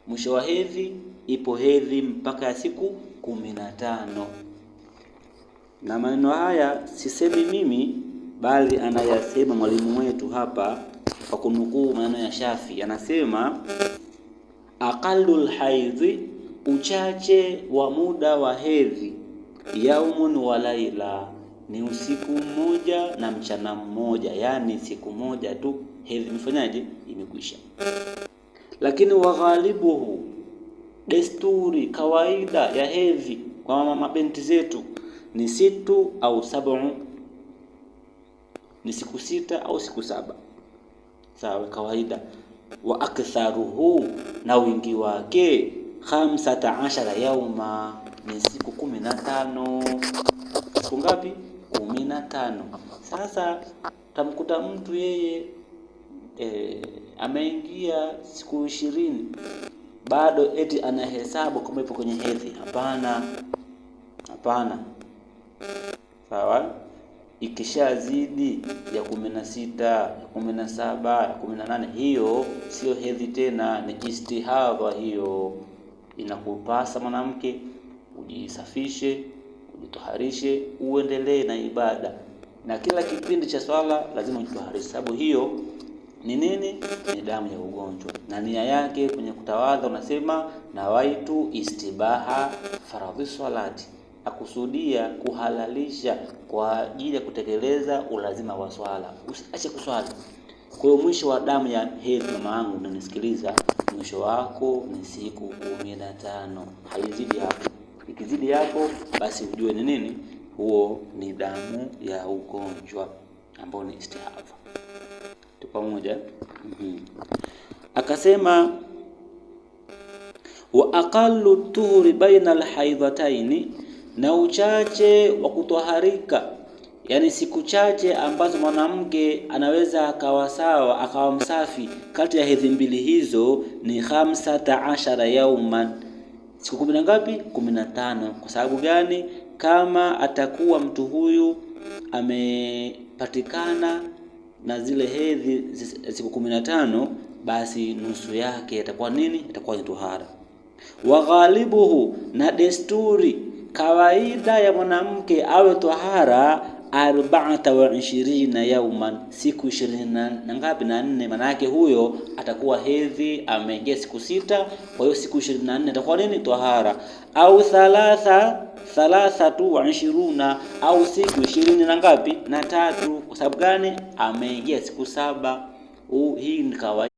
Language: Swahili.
Mwisho wa hedhi ipo hedhi mpaka ya siku 15. Na maneno haya sisemi mimi, bali anayasema mwalimu wetu hapa kwa kunukuu maneno ya Shafi. Anasema aqallul haidhi, uchache wa muda wa hedhi, yaumun wa laila, ni usiku mmoja na mchana mmoja, yani siku moja tu hedhi imefanyaje, imekwisha. Lakini waghalibuhu, desturi kawaida ya hedhi kwa mabinti zetu ni 6 au 7, ni siku 6 au siku 7, sawa, kawaida. Wa aktharuhu, na wingi wake 15 yauma, ni siku 15. Siku ngapi? 15. Sasa tamkuta mtu yeye ameingia siku 20 bado eti anahesabu kama ipo kwenye hedhi. Hapana. Sawa? Ikishazidi ya 16, 17, 18, hiyo sio hedhi tena, ni istihadha. Hiyo inakupasa mwanamke ujisafishe, ujitoharishe, uendelee na ibada, na kila kipindi cha swala lazima ujitoharishe, sababu hiyo ni nini? Ni damu ya ugonjwa. Na nia yake kwenye kutawadha unasema nawaitu istibaha faradhi salati, akusudia kuhalalisha kwa ajili ya kutekeleza ulazima wa swala, usiache kuswali. Kwa hiyo mwisho wa damu ya hedhi, mama yangu unanisikiliza, mwisho wako ni siku 15, haizidi hapo. Ikizidi hapo basi ujue ni nini, huo ni damu ya ugonjwa ambao ni istihadha. Pamoja. Akasema wa aqallu tuhuri baina alhaidhataini, na uchache wa kutoharika, yani siku chache ambazo mwanamke anaweza akawa sawa, akawa msafi kati ya hedhi mbili hizo ni 15 yauman, siku 10 ngapi? 15. Kwa sababu gani? Kama atakuwa mtu huyu amepatikana na zile hedhi siku 15, basi nusu yake itakuwa nini? Itakuwa ni tohara. Wa ghalibuhu, na desturi kawaida ya mwanamke awe tohara 24 yauman, siku 20 na ngapi? na 4. Maana yake huyo atakuwa hedhi ameingia siku 6, kwa hiyo siku 24 itakuwa nini? Tohara. Au 23 au siku 20 na ngapi? na 3. Kwa sababu gani? Ameingia siku 7. Hii ni kawaida.